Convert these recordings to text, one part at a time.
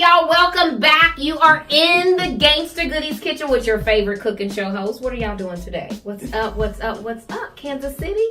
y'all. Welcome back. You are in the Gangsta Goodies Kitchen with your favorite cooking show host. What are y'all doing today? What's up? What's up? What's up, Kansas City?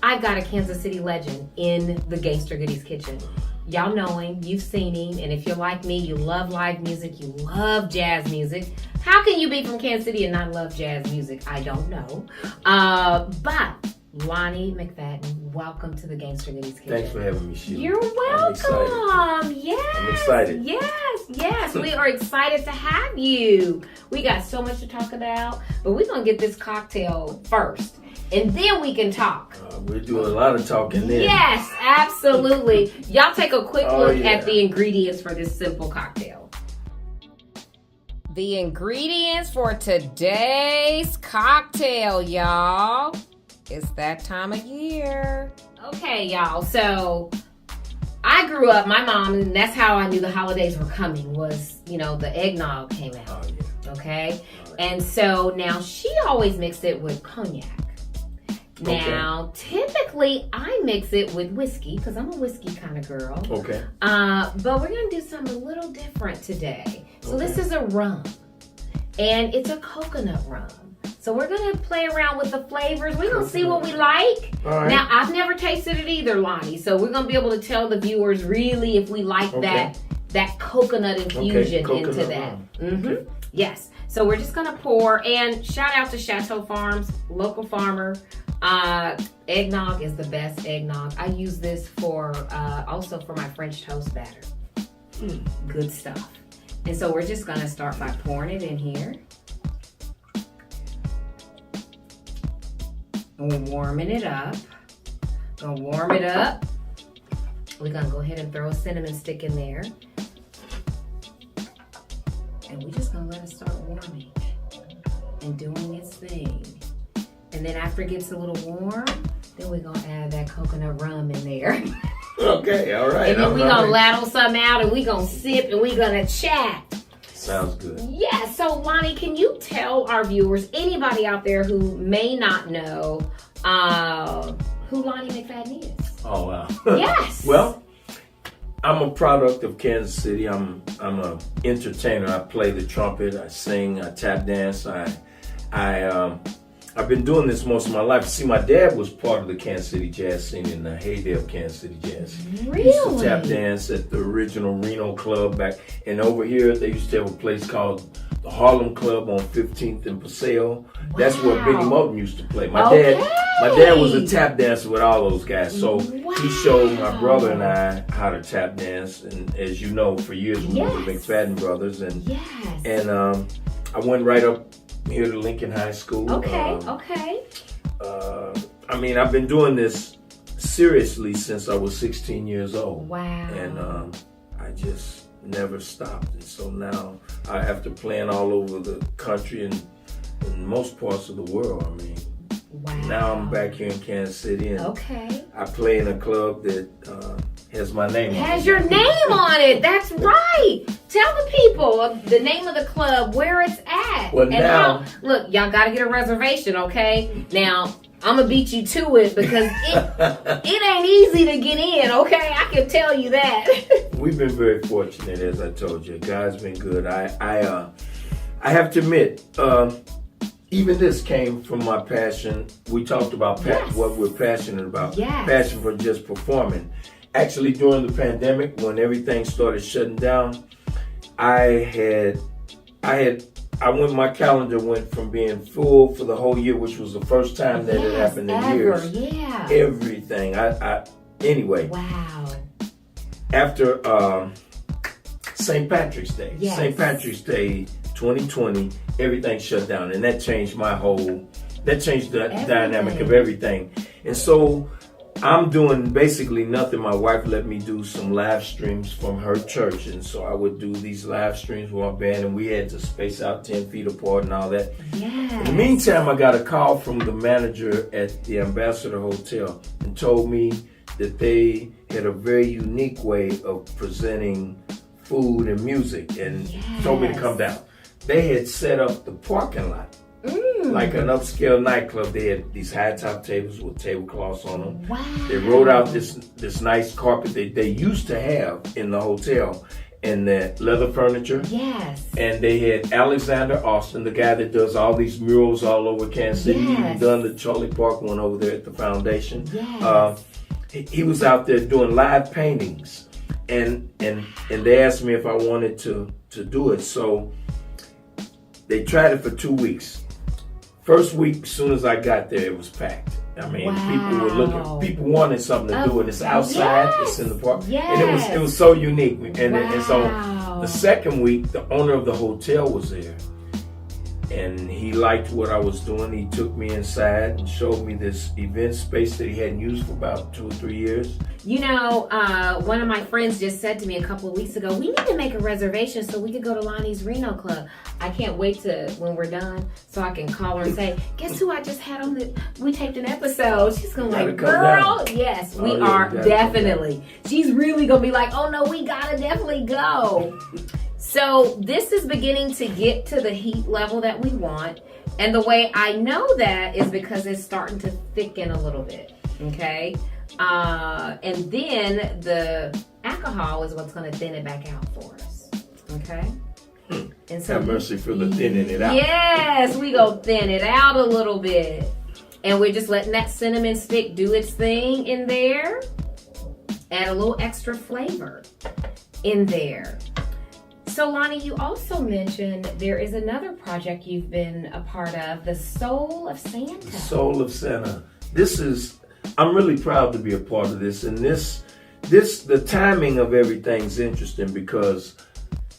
I've got a Kansas City legend in the Gangsta Goodies Kitchen. Y'all know him. You've seen him. And if you're like me, you love live music. You love jazz music. How can you be from Kansas City and not love jazz music? I don't know. But Lonnie McFadden, welcome to the Gangsta Goodies Kitchen. Thanks for having me, Sheila. You're welcome. Yes. I'm excited. Yes. We are excited to have you. We got so much to talk about, but we're going to get this cocktail first, and then we can talk. We're doing a lot of talking then. Yes, absolutely. Y'all take a quick look at the ingredients for this simple cocktail. The ingredients for today's cocktail, y'all. It's that time of year. Okay, y'all. So I grew up, my mom, and that's how I knew the holidays were coming, was, the eggnog came out. Oh, yeah. Okay? And so now she always mixed it with cognac. Now, typically, I mix it with whiskey because I'm a whiskey kind of girl. Okay. But we're going to do something a little different today. So this is a rum, and it's a coconut rum. So we're going to play around with the flavors. We're going to see what we like. All right. Now, I've never tasted it either, Lonnie. So we're going to be able to tell the viewers really if we like that coconut infusion into that. Okay. Yes. So we're just going to pour. And shout out to Chateau Farms, local farmer. Eggnog is the best eggnog. I use this for also for my French toast batter. Good stuff. And so we're just going to start by pouring it in here. And we're warming it up. Gonna warm it up. We're gonna go ahead and throw a cinnamon stick in there. And we're just gonna let it start warming and doing its thing. And then after it gets a little warm, then we're gonna add that coconut rum in there. Okay, all right. And then we're gonna ladle something out and we're gonna sip and we're gonna chat. Sounds good. Yeah, so Lonnie, can you tell our viewers, anybody out there who may not know who Lonnie McFadden is? Oh, wow. Yes. Well, I'm a product of Kansas City. I'm an entertainer. I play the trumpet, I sing, I tap dance. I've been doing this most of my life. See, my dad was part of the Kansas City jazz scene in the heyday of Kansas City jazz. Really? He used to tap dance at the original Reno Club back. And over here, they used to have a place called the Harlem Club on 15th and Paseo. That's where Benny Moten used to play. My dad was a tap dancer with all those guys. So he showed my brother and I how to tap dance. And as you know, for years we were the McFadden brothers. And I went right up here to Lincoln High School. Okay. I've been doing this seriously since I was 16 years old. Wow. And I just never stopped. And so now, after playing all over the country and in most parts of the world, now I'm back here in Kansas City. And I play in a club that has my name on it. Has your name on it. That's right. Tell the people the name of the club, where it's at. Well, now, look, y'all got to get a reservation, okay? Now, I'm going to beat you to it because it ain't easy to get in, okay? I can tell you that. We've been very fortunate, as I told you. God's been good. I have to admit, even this came from my passion. We talked about what we're passionate about. Passion for just performing. Actually, during the pandemic, when everything started shutting down, my calendar went from being full for the whole year, which was the first time that it happened in years. Everything. Anyway. Wow. After St. Patrick's Day. St. Patrick's Day 2020, everything shut down. And that changed the dynamic of everything. And so I'm doing basically nothing. My wife let me do some live streams from her church. And so I would do these live streams with my band, and we had to space out 10 feet apart and all that. In the meantime, I got a call from the manager at the Ambassador Hotel and told me that they had a very unique way of presenting food and music and told me to come down. They had set up the parking lot like an upscale nightclub. They had these high top tables with tablecloths on them. Wow. They rolled out this nice carpet that they used to have in the hotel, and that leather furniture. Yes. And they had Alexander Austin, the guy that does all these murals all over Kansas City. Yes. He even done the Charlie Park one over there at the foundation. Yes. He was out there doing live paintings, and they asked me if I wanted to do it. So they tried it for 2 weeks. First week, as soon as I got there, it was packed. I mean, people were looking. People wanted something to do, and it's outside. It's in the park, and it was so unique. And so the second week, the owner of the hotel was there, and he liked what I was doing. He took me inside and showed me this event space that he hadn't used for about 2 or 3 years. You know, one of my friends just said to me a couple of weeks ago, we need to make a reservation so we could go to Lonnie's Reno Club. I can't wait to when we're done so I can call her and say, guess who I just had on we taped an episode. She's going to like, girl, yes, we are definitely. She's really going to be like, oh no, we got to definitely go. So this is beginning to get to the heat level that we want. And the way I know that is because it's starting to thicken a little bit, okay? And then the alcohol is what's going to thin it back out for us, okay? And so have mercy for the thinning it out. Yes, we go thin it out a little bit. And we're just letting that cinnamon stick do its thing in there. Add a little extra flavor in there. So Lonnie, you also mentioned there is another project you've been a part of, the Soul of Santa. The Soul of Santa. I'm really proud to be a part of this. And the timing of everything's interesting because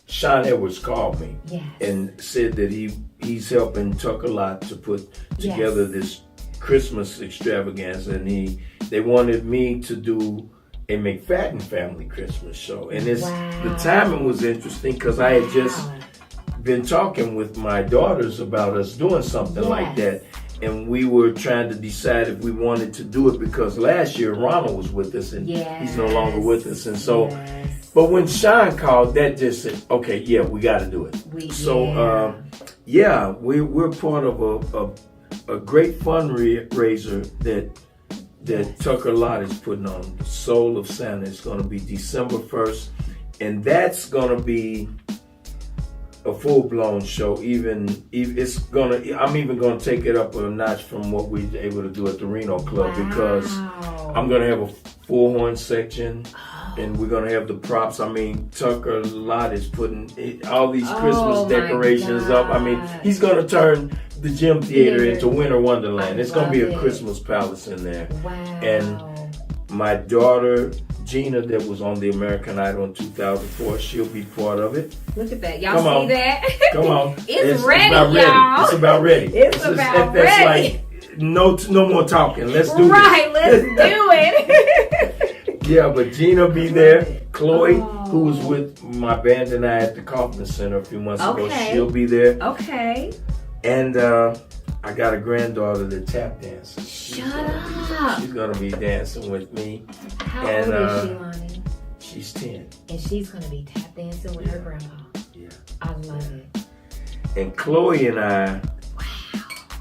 Sean Edwards called me and said that he's helping Tucker Lot to put together this Christmas extravaganza, and they wanted me to do a McFadden family Christmas show. And the timing was interesting because I had just been talking with my daughters about us doing something like that. And we were trying to decide if we wanted to do it because last year Ronald was with us and he's no longer with us. And so, but when Sean called, that just said, okay, yeah, we got to do it. We're part of a great fundraiser that Tucker Lot is putting on. The Soul of Santa is going to be December 1st. And that's going to be a full-blown show. I'm even gonna take it up a notch from what we were able to do at the Reno Club because I'm gonna have a full horn section and we're gonna have the props. I mean, Tucker Lot is putting all these Christmas decorations up. I mean, he's gonna turn the gym theater into Winter Wonderland. It's gonna be a Christmas palace in there. And my daughter Gina, that was on the American Idol in 2004, she'll be part of it. Look at that. Y'all see that? Come on. It's ready, about y'all. It's about ready. It's about ready. That's like, no more talking. Let's do this. Right, let's do it. Yeah, but Gina will be there. Chloe, who was with my band and I at the Kaufman Center a few months ago, she'll be there. Okay. And I got a granddaughter that tap dances. Shut up. She's going to be dancing with me. How old is she, Lonnie? She's 10. And she's going to be tap dancing with her grandpa. Yeah. I love it. And Chloe and I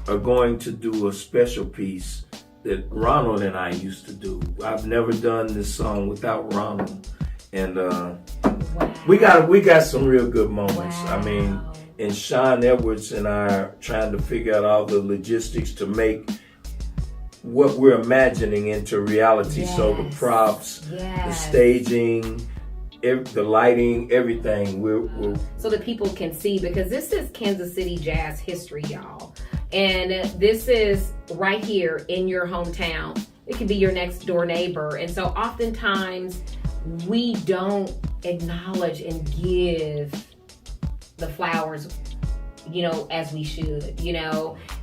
are going to do a special piece that Ronald and I used to do. I've never done this song without Ronald. And we got some real good moments. I mean, and Sean Edwards and I are trying to figure out all the logistics to make what we're imagining into reality. So the props, the staging, the lighting, everything. We're so that people can see, because this is Kansas City jazz history, y'all. And this is right here in your hometown. It could be your next door neighbor. And so oftentimes we don't acknowledge and give the flowers, as we should,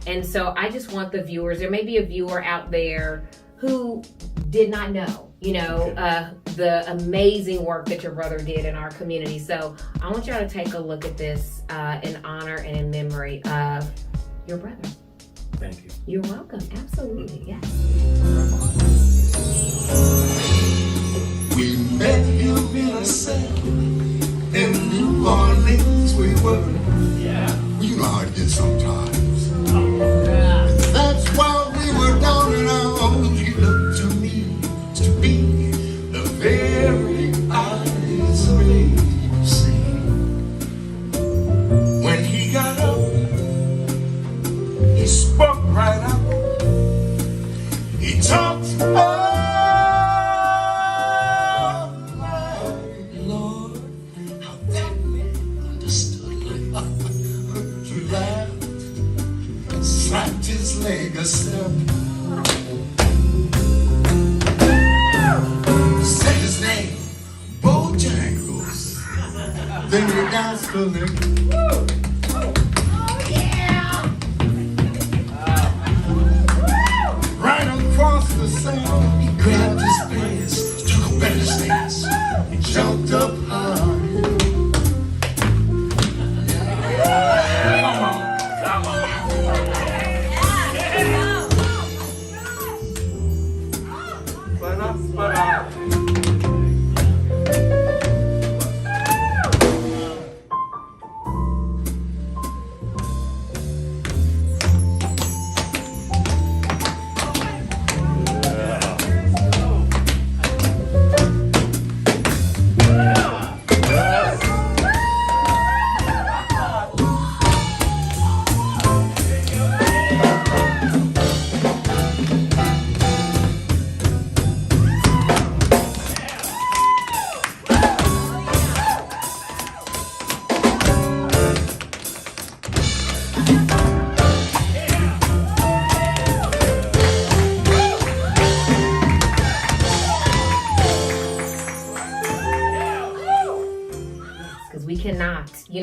And so I just want the viewers, there may be a viewer out there who did not know, the amazing work that your brother did in our community. So I want y'all to take a look at this in honor and in memory of your brother. Thank you. You're welcome. Absolutely. Yes. We met you in a cell in New Orleans. We were. You know how it is sometimes. That's why we were down and out. You looked to me to be the very eyes of age. then you dance to me. Right across the sand, he grabbed his pants, took a better stance, and jumped up high.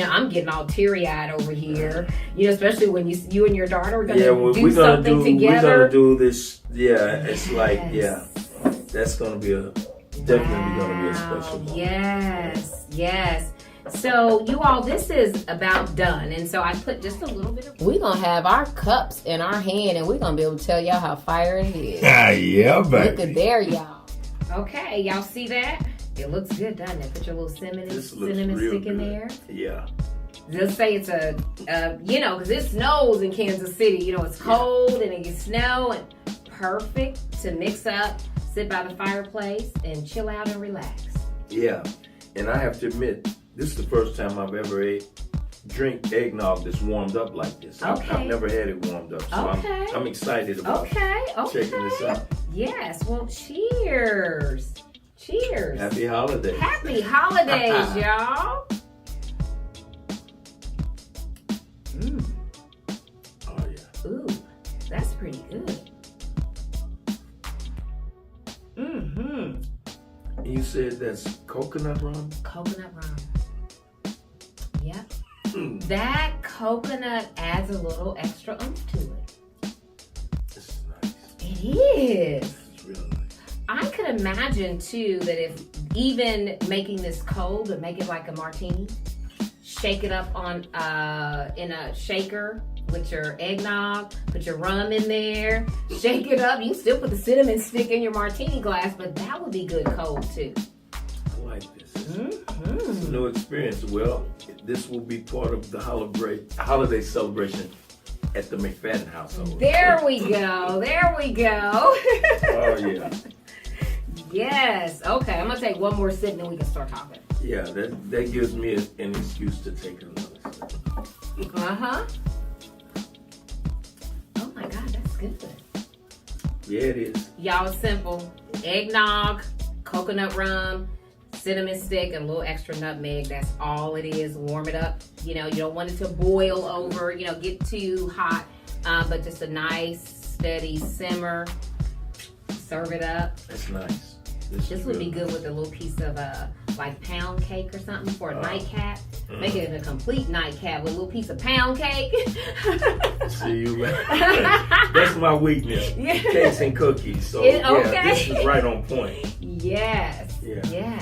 I'm getting all teary-eyed over here. Especially when you and your daughter are going to do something together. We're going to do this. Yeah, it's like, that's going to be definitely going to be a special moment. Yes. So, you all, this is about done. And so I put just a little bit of... We're going to have our cups in our hand, and we're going to be able to tell y'all how fire it is. Yeah, baby. Look at there, y'all. Okay, y'all see that? It looks good, doesn't it? Put your little cinnamon stick in there. Yeah. Just say it's because it snows in Kansas City. It's cold and it gets snow, and perfect to mix up, sit by the fireplace, and chill out and relax. Yeah, and I have to admit, this is the first time I've ever drink eggnog that's warmed up like this. Okay. I've never had it warmed up, so I'm excited about checking this out. Yes, well, cheers. Cheers. Happy holidays. Happy holidays, y'all. Oh, yeah. Ooh, that's pretty good. Mm-hmm. You said that's coconut rum? Coconut rum. Yep. That coconut adds a little extra oomph to it. This is nice. It is. It's really nice. I could imagine, too, that if even making this cold, but make it like a martini, shake it up on in a shaker with your eggnog, put your rum in there, shake it up. You can still put the cinnamon stick in your martini glass, but that would be good cold, too. I like this. It's a new experience. Well, this will be part of the holiday celebration at the McFadden household. There we go. Oh, yeah. Yes. Okay, I'm going to take one more sip and then we can start talking. Yeah, that gives me an excuse to take another sip. Uh-huh. Oh, my God, that's good. Yeah, it is. Y'all, it's simple. Eggnog, coconut rum, cinnamon stick, and a little extra nutmeg. That's all it is. Warm it up. You don't want it to boil over, get too hot, but just a nice, steady simmer. Serve it up. That's nice. This would be good with a little piece of like pound cake or something for a nightcap. Make it a complete nightcap with a little piece of pound cake. See you, man. That's my weakness. Yeah. Cakes and cookies. So this is right on point. Yes. Yeah.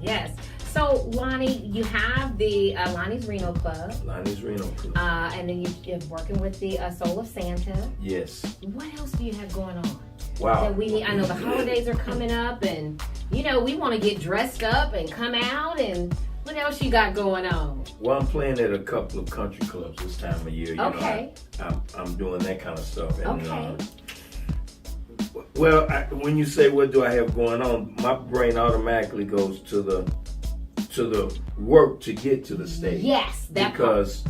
Yes. So Lonnie, you have the Lonnie's Reno Club. Lonnie's Reno Club. And then you're working with the Soul of Santa. Yes. What else do you have going on? Wow. That we need. I know the holidays are coming up, and we want to get dressed up and come out. And what else you got going on? Well, I'm playing at a couple of country clubs this time of year. Okay. I'm doing that kind of stuff. And, okay. When you say what do I have going on, my brain automatically goes to the work to get to the stage. Yes, because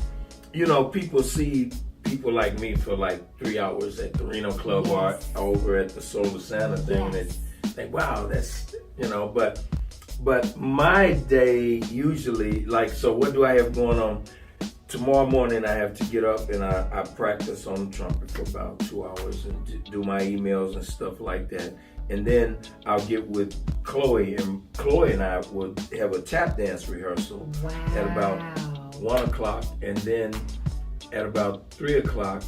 people see people like me for like 3 hours at the Reno Club or over at the Soul of Santa thing, and they think, wow, that's but my day usually so what do I have going on? Tomorrow morning I have to get up and I practice on the trumpet for about 2 hours and do my emails and stuff like that. And then I'll get with Chloe and I would have a tap dance rehearsal at about 1 o'clock, and then at about 3 o'clock,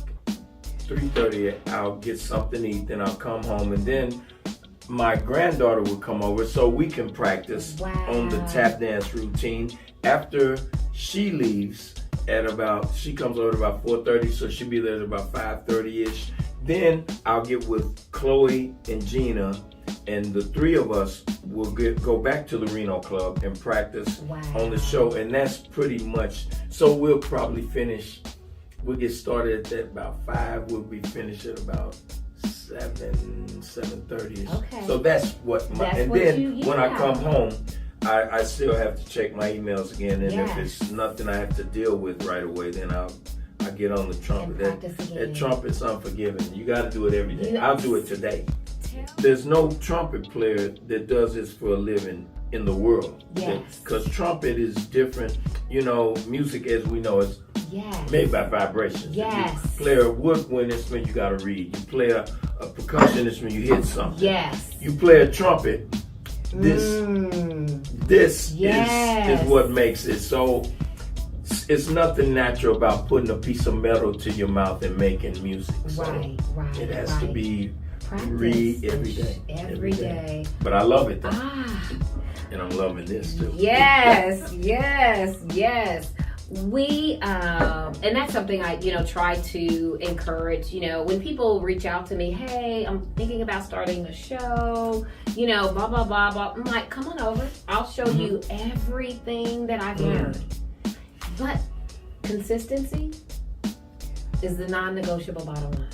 3:30, I'll get something to eat, then I'll come home, and then my granddaughter would come over so we can practice on the tap dance routine. After she leaves she comes over at about 4:30, so she'll be there at about 5:30-ish. Then I'll get with Chloe and Gina, and the three of us will go back to the Reno Club and practice on the show, and that's pretty much, so we'll probably finish, we'll get started at about 5, we'll be finished at about 7:30-ish. Okay. So that's what when I come home, I still have to check my emails again, and if it's nothing I have to deal with right away, then I get on the trumpet. That trumpet's unforgiving. You got to do it every day. I'll do it today. There's no trumpet player that does this for a living in the world. Yes. Because trumpet is different. You know, music as we know is made by vibrations. Yes. If you play a woodwind instrument, you got to read. You play a percussion instrument, you hit something. Yes. You play a trumpet, this is what makes it. So it's nothing natural about putting a piece of metal to your mouth and making music. So it has to be read every day. Every day. But I love it though. And I'm loving this too. Yes. We and that's something I try to encourage. When people reach out to me, hey, I'm thinking about starting a show, blah blah blah blah. I'm like, come on over. I'll show you everything that I've learned. But consistency is the non-negotiable bottom line.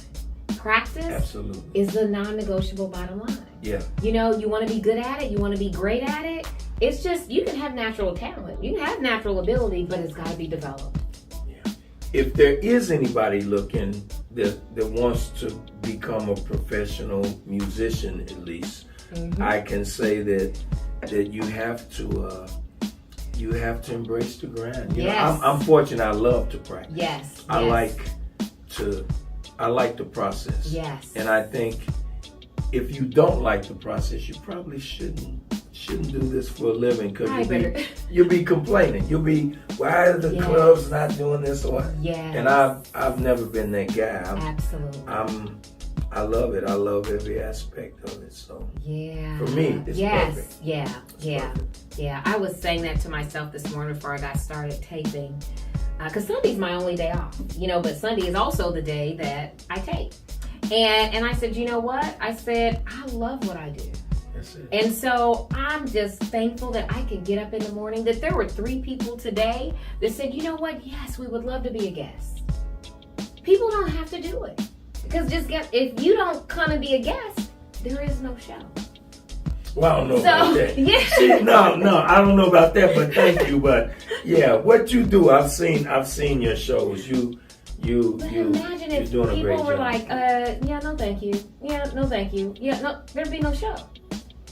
Practice is the non-negotiable bottom line. Yeah. You want to be good at it. You want to be great at it. It's just, you can have natural talent. You can have natural ability, but it's got to be developed. Yeah. If there is anybody looking that wants to become a professional musician, at least, I can say that you have to embrace the grind. I'm fortunate. I love to practice. Yes. I like the process. Yes. And I think if you don't like the process, you probably shouldn't do this for a living, because you'll be complaining. You'll be, why are the clubs not doing this or what? Yeah. And I've never been that guy. Absolutely. I love it. I love every aspect of it. So for me, it's perfect. Yeah. I was saying that to myself this morning before I got started taping. Because Sunday's my only day off, but Sunday is also the day that I tape. And I said, you know what? I said, I love what I do. That's it. And so I'm just thankful that I can get up in the morning, that there were 3 people today that said, you know what? Yes, we would love to be a guest. People don't have to do it. Because if you don't come and be a guest, there is no show. Well, I don't know about that. Yeah. See, no, I don't know about that, but thank you. But yeah, what you do, I've seen your shows. Imagine if doing a great people were job. like, yeah, no thank you. Yeah, no thank you. Yeah, no, there'd be no show.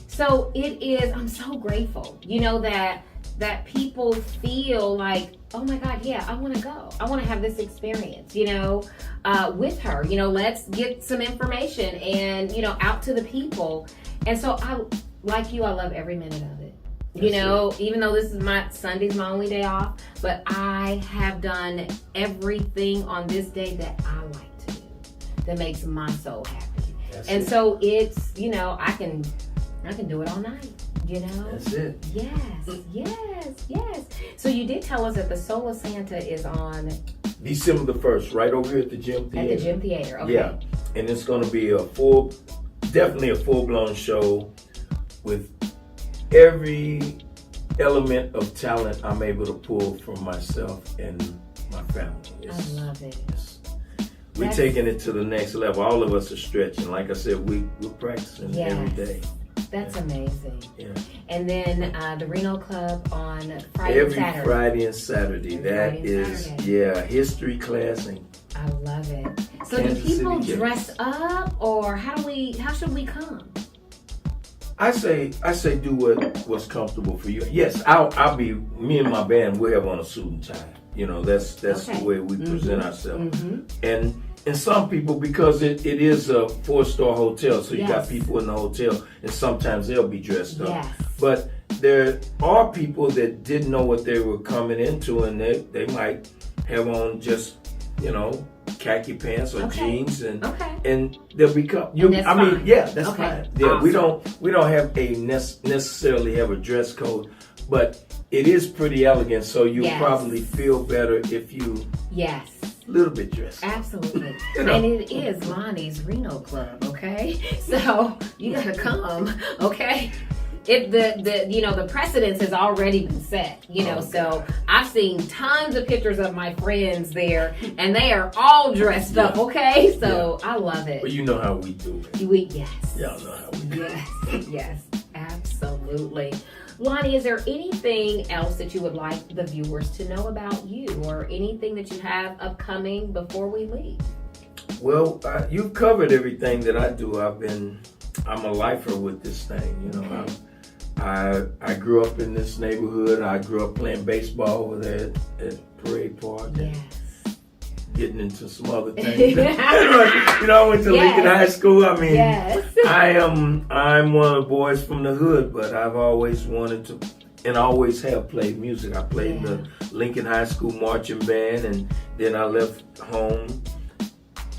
So it is, I'm so grateful, that people feel like, oh my God, yeah, I want to go. I want to have this experience, with her. Let's get some information and, out to the people. And so I love every minute of it. Even though this is Sunday's my only day off, but I have done everything on this day that I like to do, that makes my soul happy. So it's, I can do it all night, That's it. Yes. So you did tell us that the Soul of Santa is on December the 1st, right over here at the Gym Theater. At the Gym Theater, okay. Yeah, and it's going to be definitely a full-blown show with every element of talent I'm able to pull from myself and my family. I love it. We're taking it to the next level. All of us are stretching. Like I said, we're practicing every day. That's amazing. Yeah. And then the Reno Club on Friday and Saturday. Every Friday and Saturday. That is, history class. And I love it. So do people dress up, or how should we come? I say do what's comfortable for you. Yes, I'll be, me and my band, we'll have on a suit and tie. That's the way we present ourselves. And And some people, because it is a 4-star hotel, so you Yes. got people in the hotel, and sometimes they'll be dressed up. Yes. But there are people that didn't know what they were coming into, and they might have on just, khaki pants or Okay. jeans, and Okay. they'll become. And that's fine. Yeah, that's Okay. fine. Yeah, Awesome. we don't have necessarily have a dress code, but it is pretty elegant. So you Yes. probably feel better if you Yes. a little bit dressed. Absolutely. You know. And it is Lonnie's Reno Club, okay? So you gotta come, okay? The precedence has already been set, so I've seen tons of pictures of my friends there, and they are all dressed up, okay? So I love it. But you know how we do it. Yes. Y'all know how we do it. Yes, yes, absolutely. Lonnie, is there anything else that you would like the viewers to know about you, or anything that you have upcoming before we leave? Well, you've covered everything that I do. I'm a lifer with this thing, Okay. I grew up in this neighborhood. I grew up playing baseball over there at Parade Park. And Yes. getting into some other things. I went to Lincoln High School. I mean, Yes. I'm one of the boys from the hood, but I've always wanted to, and I always have played music. I played in the Lincoln High School marching band, and then I left home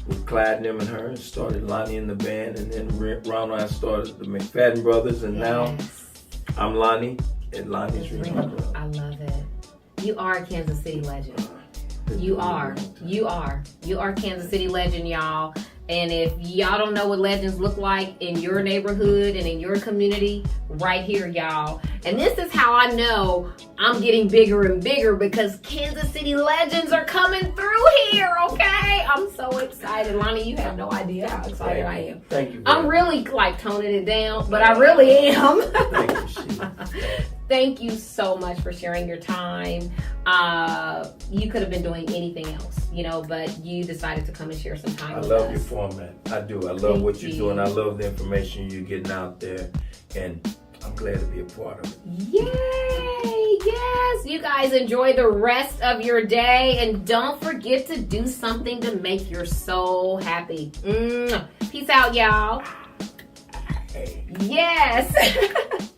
with Clyde and them and her, and started Lonnie in the band, and then around I started the McFadden Brothers, and now I'm Lonnie at Lonnie's Reno Club. I love it. You are a Kansas City legend. You are Kansas City legend, y'all. And if y'all don't know what legends look like in your neighborhood and in your community, right here, y'all. And this is how I know I'm getting bigger and bigger, because Kansas City legends are coming through here, okay? I'm so excited. Lonnie, you have no idea how excited I am. Thank you. I'm really toning it down, but I really am. Thank you, Sheila. Thank you so much for sharing your time. You could have been doing anything else, but you decided to come and share some time with us. I love your format. I do. I love what you're doing. I love the information you're getting out there, and I'm glad to be a part of it. Yay! Yes! You guys enjoy the rest of your day, and don't forget to do something to make your soul happy. Peace out, y'all. Hey. Yes!